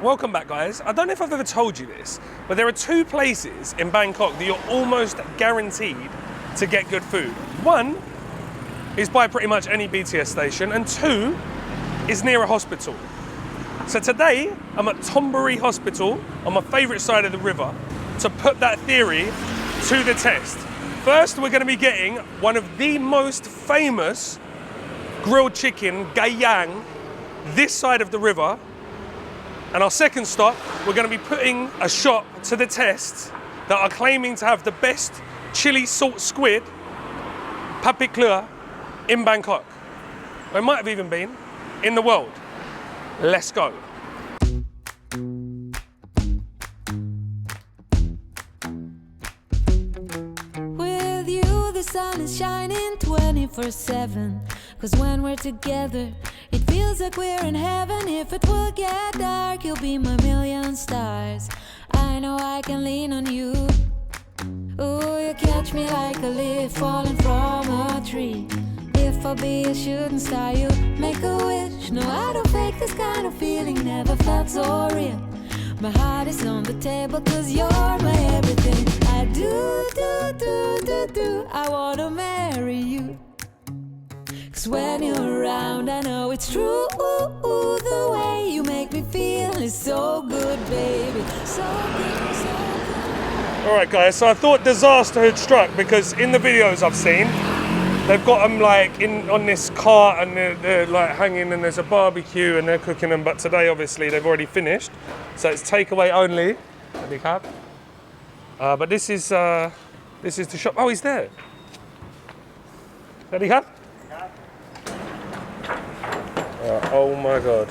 Welcome back, guys. I don't know if I've ever told you this, but there are two places in Bangkok that you're almost guaranteed to get good food. One is by pretty much any BTS station, and two is near a hospital. So today, I'm at Thonburi Hospital on my favourite side of the river to put that theory to the test. First, we're going to be getting one of the most famous grilled chicken, Kai Yang, this side of the river. And our second stop, we're going to be putting a shop to the test that are claiming to have the best chili salt squid, Papik Klua, in Bangkok. Or it might have even been in the world. Let's go. With you, the sun is shining 24/7. 'Cause when we're together, it feels like we're in heaven. If it will get dark, you'll be my million stars. I know I can lean on you. Ooh, you catch me like a leaf falling from a tree. If I'll be a shooting star, you make a wish. No, I don't fake this kind of feeling, never felt so real. My heart is on the table 'cause you're my everything. I do, I wanna marry you. 'Cause when you're around, I know it's true. The way you make me feel is so good, baby. So good, so good. Alright guys, so I thought disaster had struck because in the videos I've seen, they've got them like on this cart and they're like hanging and there's a barbecue and they're cooking them, but today obviously they've already finished. So it's takeaway only. But this is the shop. Oh, he's there. Ready, Cap? Oh my god.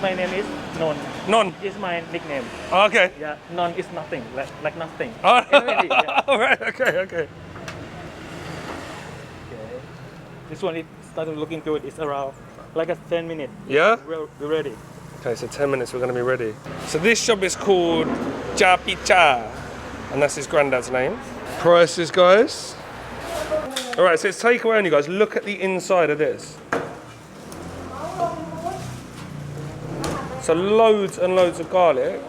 My name is Non. Non. Is my nickname. Oh, okay. Yeah, Non is nothing, like nothing. Oh, Anyway, yeah. all right. Okay. Okay. This one, it started looking good. It's around like a 10 minutes. Yeah? We're ready. Okay, so 10 minutes we're going to be ready. So this shop is called Ja Preecha, and that's his granddad's name. Prices, guys. All right, so it's takeaway only, guys. Look at the inside of this. So loads and loads of garlic.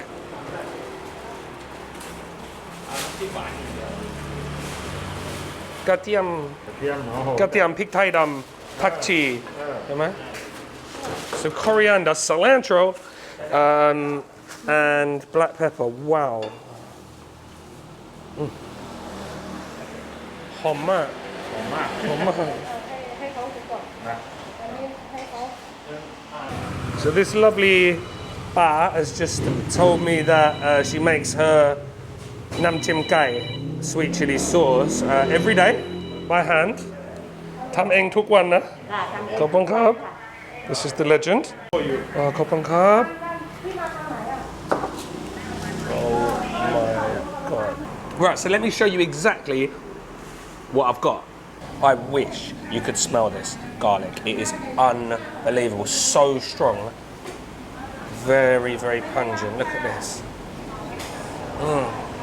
Gatiam, pig thai dam, pak chi. So coriander, cilantro, and black pepper. Wow. Hot mad. So this lovely pa has just told me that she makes her nam chim kai, sweet chili sauce, every day by hand. ทำเองทุกวันนะ ขอบคุณครับ This is the legend. ขอบคุณครับ Oh my god. Right, so let me show you exactly what I've got. I wish you could smell this garlic. It is unbelievable. So strong. Very, very pungent. Look at this.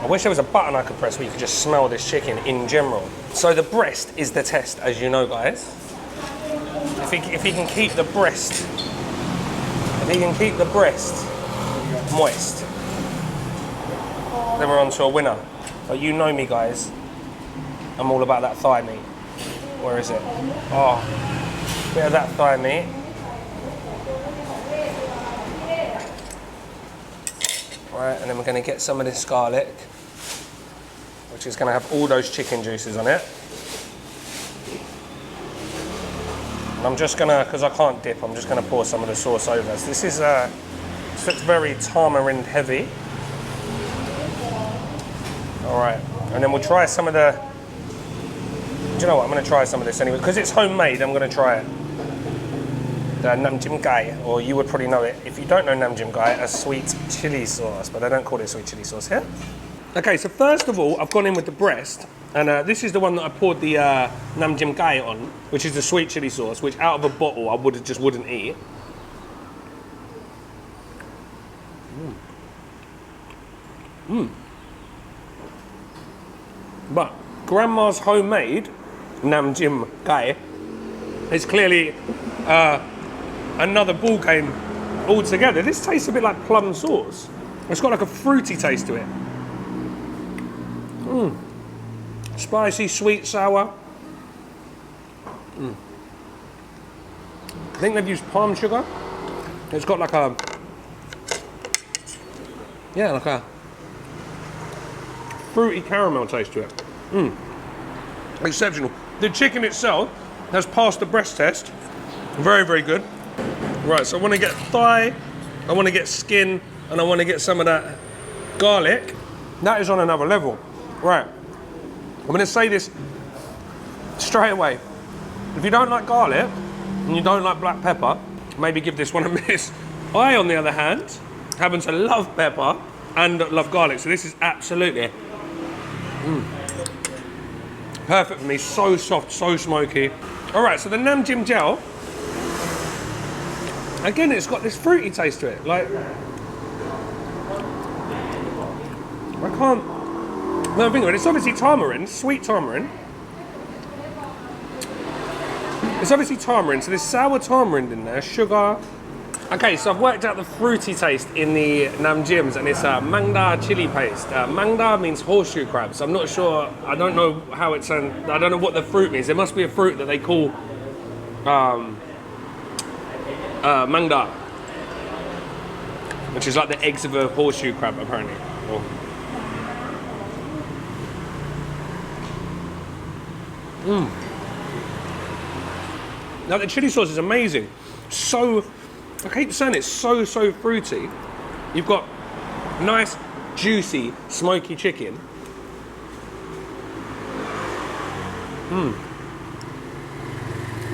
I wish there was a button I could press where you could just smell this chicken in general. So the breast is the test, as you know, guys. If he can keep the breast, moist, then we're on to a winner. But you know me, guys. I'm all about that thigh meat. Where is it? Oh, bit of that thigh meat. Right, and then we're going to get some of this garlic, which is going to have all those chicken juices on it. And I'm just going to, because I can't dip, I'm just going to pour some of the sauce over. So this looks very tamarind heavy. All right, and then we'll try some of the. Do you know what? I'm going to try some of this anyway. Because it's homemade, I'm going to try it. The nam jim gai, or you would probably know it. If you don't know nam jim gai, a sweet chili sauce, but they don't call it sweet chili sauce here. Okay, so first of all, I've gone in with the breast. And this is the one that I poured the nam jim gai on, which is the sweet chili sauce, which out of a bottle I just wouldn't eat. But Grandma's homemade nam jim gai is clearly another ball game altogether. This tastes a bit like plum sauce. It's got like a fruity taste to it. Spicy, sweet, sour. I think they've used palm sugar. It's got like a, yeah, like a fruity caramel taste to it. Exceptional. The chicken itself has passed the breast test. Very, very good. Right, so I want to get thigh, I want to get skin, and I want to get some of that garlic. That is on another level. Right. I'm going to say this straight away. If you don't like garlic and you don't like black pepper, maybe give this one a miss. I, on the other hand, happen to love pepper and love garlic, so this is absolutely perfect for me. So soft, so smoky. All right, so the nam jim gel, again, it's got this fruity taste to it. Like, I can't. No, think of it. It's obviously tamarind, sweet tamarind. It's obviously tamarind, so there's sour tamarind in there, sugar. Okay, so I've worked out the fruity taste in the nam jims, and it's mangda chili paste. Mangda means horseshoe crabs. I'm not sure. I don't know how it's. I don't know what the fruit means. There must be a fruit that they call mangda, which is like the eggs of a horseshoe crab, apparently. Or, now the chili sauce is amazing. So, I keep saying it's so fruity. You've got nice, juicy, smoky chicken.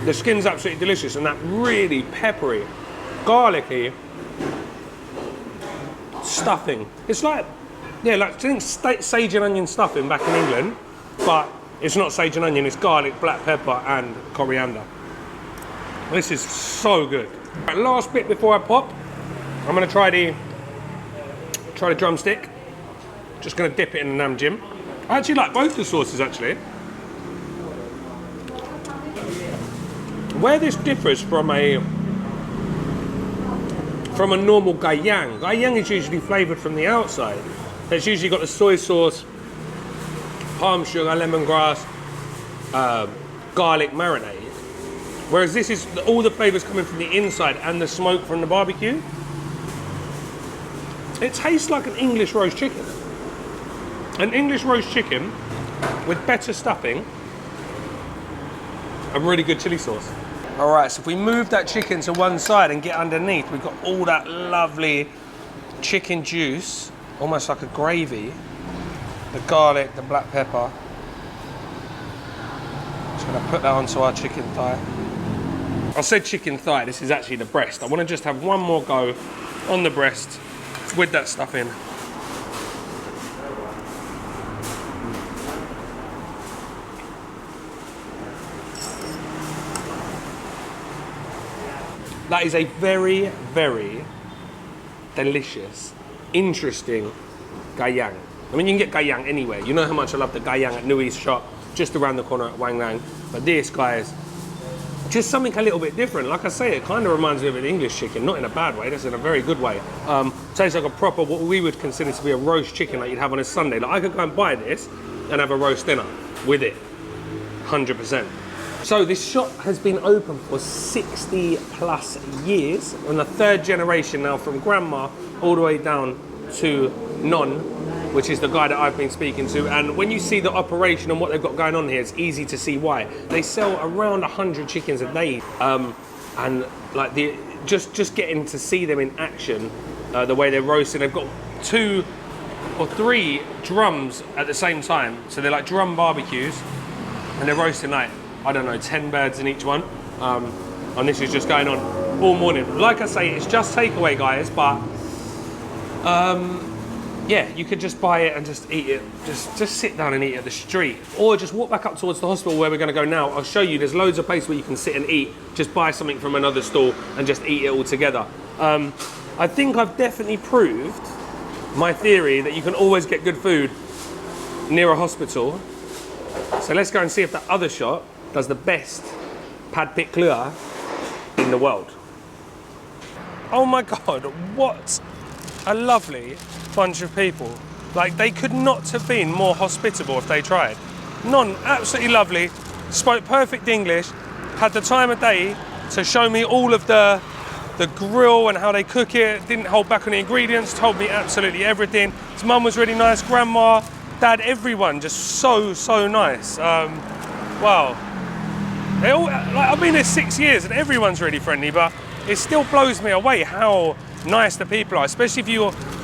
The skin's absolutely delicious, and that really peppery, garlicky stuffing. It's like, yeah, like I think sage and onion stuffing back in England, but it's not sage and onion, it's garlic, black pepper, and coriander. This is so good. Right, last bit before I pop, I'm gonna try the drumstick. Just gonna dip it in the nam jim. I actually like both the sauces actually. Where this differs from a normal Kai Yang. Kai Yang is usually flavoured from the outside. It's usually got the soy sauce, palm sugar, lemongrass, garlic marinade. Whereas this is all the flavours coming from the inside and the smoke from the barbecue. It tastes like an English roast chicken. An English roast chicken with better stuffing and really good chili sauce. All right, so if we move that chicken to one side and get underneath, we've got all that lovely chicken juice, almost like a gravy. The garlic, the black pepper. Just gonna put that onto our chicken thigh. I said chicken thigh, this is actually the breast. I wanna just have one more go on the breast with that stuff in. That is a very, very delicious, interesting Kai Yang. I mean, you can get Kai Yang anywhere. You know how much I love the Kai Yang at Nui's shop, just around the corner at Wang Lang. But this, guys, just something a little bit different. Like I say, it kind of reminds me of an English chicken, not in a bad way, that's in a very good way. Tastes like a proper, what we would consider to be a roast chicken like you'd have on a Sunday. Like I could go and buy this and have a roast dinner with it, 100%. So this shop has been open for 60 plus years, and the third generation now, from grandma all the way down to Non, which is the guy that I've been speaking to. And when you see the operation and what they've got going on here, it's easy to see why. They sell around 100 chickens a day, and like just getting to see them in action, the way they're roasting. They've got 2 or 3 drums at the same time, so they're like drum barbecues, and they're roasting like, I don't know, 10 birds in each one. And this is just going on all morning. Like I say, it's just takeaway, guys, but yeah, you could just buy it and just eat it. Just sit down and eat it at the street. Or just walk back up towards the hospital where we're going to go now. I'll show you, there's loads of places where you can sit and eat. Just buy something from another stall and just eat it all together. I think I've definitely proved my theory that you can always get good food near a hospital. So let's go and see if that other shop does the best pad pit klua in the world. Oh my God, what a lovely bunch of people. Like, they could not have been more hospitable if they tried. None, absolutely lovely, spoke perfect English, had the time of day to show me all of the grill and how they cook it, didn't hold back on the ingredients, told me absolutely everything. His mum was really nice, grandma, dad, everyone, just so nice. Wow. They all, like, I've been here 6 years and everyone's really friendly, but it still blows me away how nice the people are, especially if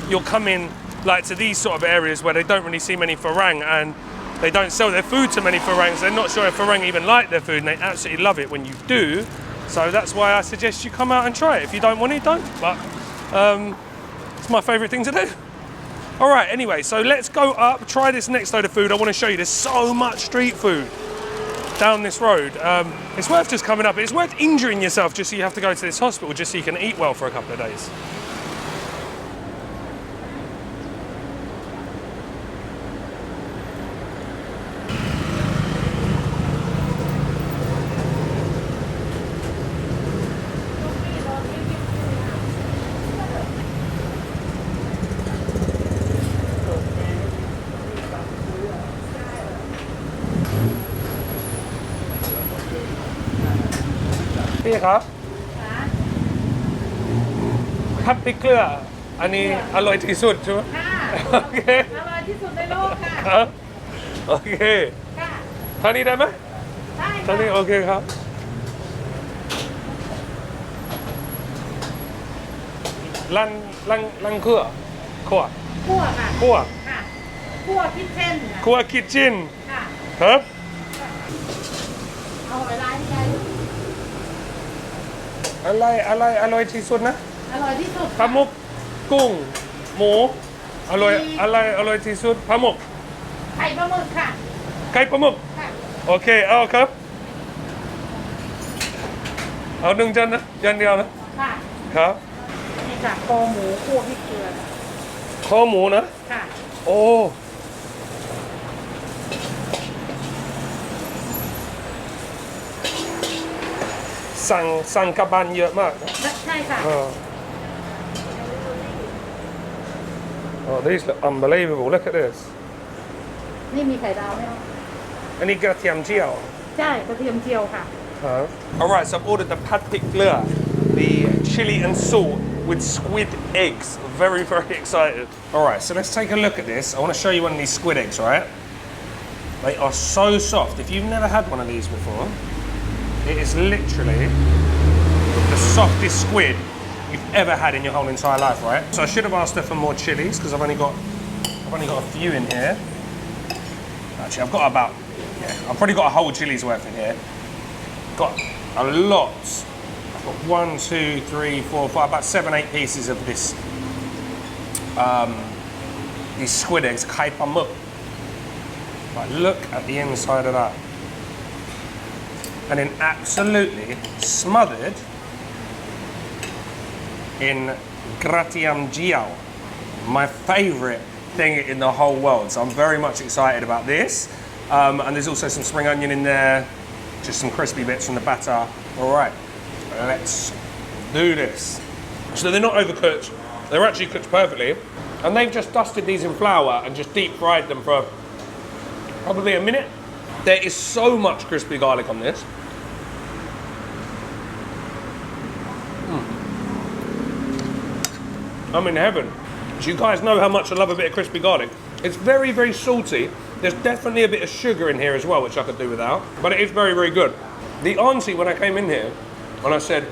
you're coming like to these sort of areas where they don't really see many Farang and they don't sell their food to many Farangs. They're not sure if Farang even like their food, and they absolutely love it when you do. So that's why I suggest you come out and try it. If you don't want it, don't. But it's my favourite thing to do. All right, anyway, so let's go up, try this next load of food. I want to show you there's so much street food down this road. It's worth just coming up. It's worth injuring yourself just so you have to go to this hospital just so you can eat well for a couple of days.พี่ครับพับพริกเกลืออันนี้อร่อยที่สุดใช่ไหม ค่ะ โอเค อร่อยที่สุดในโลกค่ะ ครับโอเค ค่ะ เท่านี้ได้ไหม ได้ เท่า ค่ะ นี้โอเคครับลังคั่ว คั่วค่ะ คั่ว ค่ะคั่วคิดเช่นค่ะ KUA KITCHEN ค่ะ ครับ เอาอะไรที่ใช้ อะไรอร่อยที่สุดนะ อร่อยที่สุด ปลาหมึกกุ้งหมูอร่อยอร่อยที่สุดปลาหมึก ไข่ปลาหมึกค่ะ ไก่ปลาหมึก ค่ะ โอเคเอาครับเอาหนึ่งจานนะจานเดียวนะ ค่ะ ครับ นี่ค่ะคอหมูคั่วพริกเกลือ คอหมูนะ ค่ะ โอ้สั่งกลับบ้านเยอะมากนะ ใช่ค่ะ Oh, these look unbelievable. Look at this. นี่มีไข่ดาวไหมคะ อันนี้กระเทียมเจียว ใช่กระเทียมเจียวค่ะ Alright, so I've ordered the pad pit klua, the chili and salt with squid eggs. Very excited. Alright, so let's take a look at this. I want to show you one of these squid eggs, right? They are so soft. If you've never had one of these before, it is literally the softest squid you've ever had in your whole entire life, right? So I should have asked her for more chilies because I've only got a few in here. Actually, I've probably got a whole chili's worth in here. Got a lot. I've got 1, 2, 3, 4, 5, about 7, 8 pieces of this. These squid eggs, kai pamuk. But look at the inside of that. And then absolutely smothered in gratiam jiao, my favourite thing in the whole world. So I'm very much excited about this. And there's also some spring onion in there, just some crispy bits from the batter. All right, let's do this. So they're not overcooked, they're actually cooked perfectly. And they've just dusted these in flour and just deep fried them for probably a minute. There is so much crispy garlic on this. I'm in heaven. So you guys know how much I love a bit of crispy garlic. It's very salty. There's definitely a bit of sugar in here as well, which I could do without, but it is very good. The auntie, when I came in here, and I said,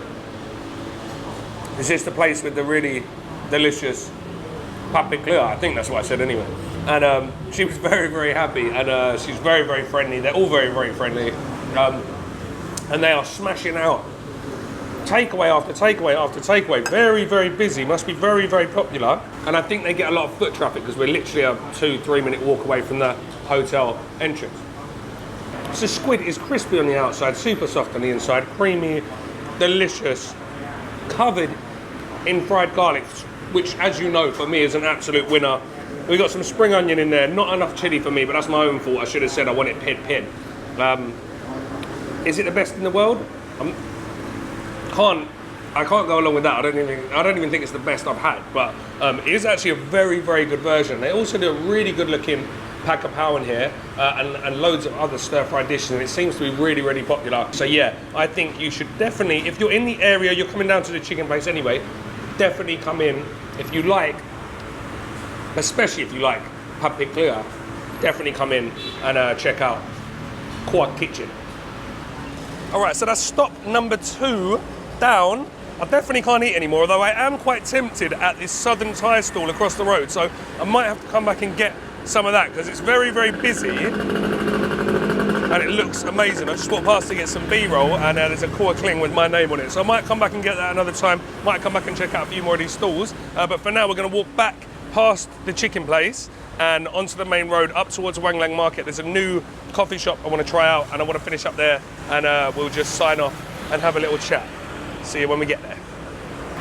is this the place with the really delicious puppet klua? I think that's what I said anyway. And she was very happy, and she's very friendly. They're all very friendly. And they are smashing out takeaway after takeaway after takeaway. Very, very busy. Must be very, very popular. And I think they get a lot of foot traffic because we're literally a 2-3 minute walk away from the hotel entrance. So squid is crispy on the outside, super soft on the inside, creamy, delicious, covered in fried garlic, which, as you know, for me is an absolute winner. We got some spring onion in there, not enough chili for me, but that's my own fault. I should have said I want it pin. Is it the best in the world? I can't go along with that. I don't even think it's the best I've had, but it is actually a very, very good version. They also do a really good looking pack of pao in here and loads of other stir-fried dishes, and it seems to be really, really popular. So yeah, I think you should definitely, if you're in the area, you're coming down to the chicken place anyway, definitely come in. If you like, especially if you like Papik Klua, definitely come in and check out KUA KITCHEN. All right, so that's stop number 2 down. I definitely can't eat anymore, although I am quite tempted at this southern Thai stall across the road, so I might have to come back and get some of that because it's very, very busy and it looks amazing. I just walked past to get some B-roll and there's a KUA Kling with my name on it, so I might come back and get that another time. Might come back and check out a few more of these stalls, but for now we're going to walk back past the chicken place and onto the main road up towards Wang Lang Market. There's a new coffee shop I want to try out and I want to finish up there, and we'll just sign off and have a little chat. See you when we get there.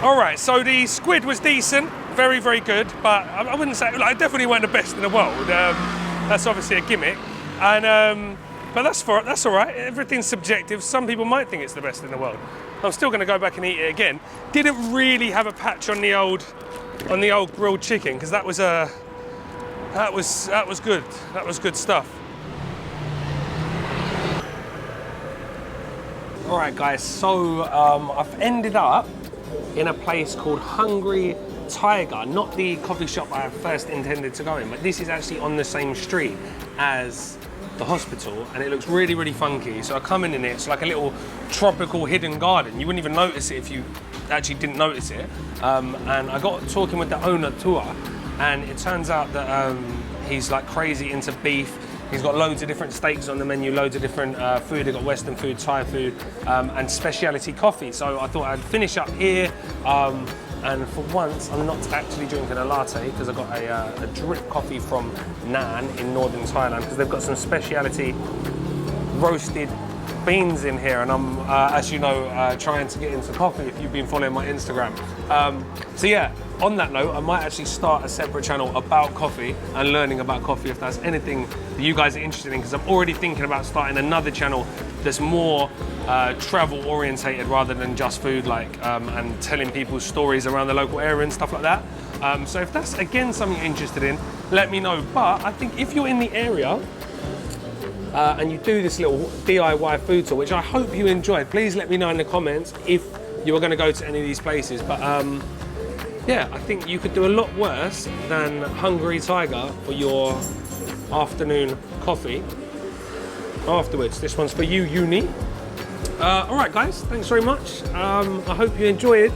All right, so the squid was decent, very, very good, but I wouldn't say, like, definitely weren't the best in the world. That's obviously a gimmick, and but that's all right. Everything's subjective. Some people might think it's the best in the world. I'm still going to go back and eat it again. Didn't really have a patch on the old grilled chicken because that was good. That was good stuff. All right, guys. So I've ended up in a place called Hungry Tiger, not the coffee shop I first intended to go in, but this is actually on the same street as the hospital, and it looks really, really funky. So I come in it, it's like a little tropical hidden garden. You wouldn't even notice it if you actually didn't notice it. And I got talking with the owner, Tua, and it turns out that he's like crazy into beef. He's got loads of different steaks on the menu, loads of different food. They've got Western food, Thai food, and specialty coffee. So I thought I'd finish up here. And for once, I'm not actually drinking a latte because I got a drip coffee from Nan in northern Thailand because they've got some specialty roasted beans in here. And I'm, as you know, trying to get into coffee if you've been following my Instagram. So yeah, on that note, I might actually start a separate channel about coffee and learning about coffee if that's anything that you guys are interested in, because I'm already thinking about starting another channel that's more travel orientated rather than just food, like and telling people stories around the local area and stuff like that. So if that's again something you're interested in, let me know. But I think if you're in the area and you do this little DIY food tour, which I hope you enjoyed, please let me know in the comments if you were going to go to any of these places. But yeah, I think you could do a lot worse than Hungry Tiger for your afternoon coffee afterwards. This one's for you, Uni. All right, guys, thanks very much. I hope you enjoyed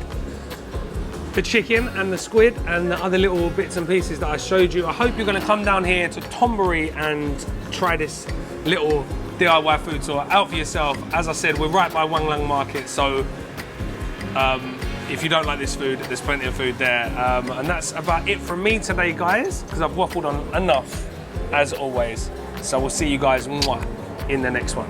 the chicken and the squid and the other little bits and pieces that I showed you. I hope you're going to come down here to Thonburi and try this little DIY food tour out for yourself. As I said, we're right by Wang Lang Market, so if you don't like this food, there's plenty of food there. And that's about it from me today, guys, because I've waffled on enough, as always. So we'll see you guys in the next one.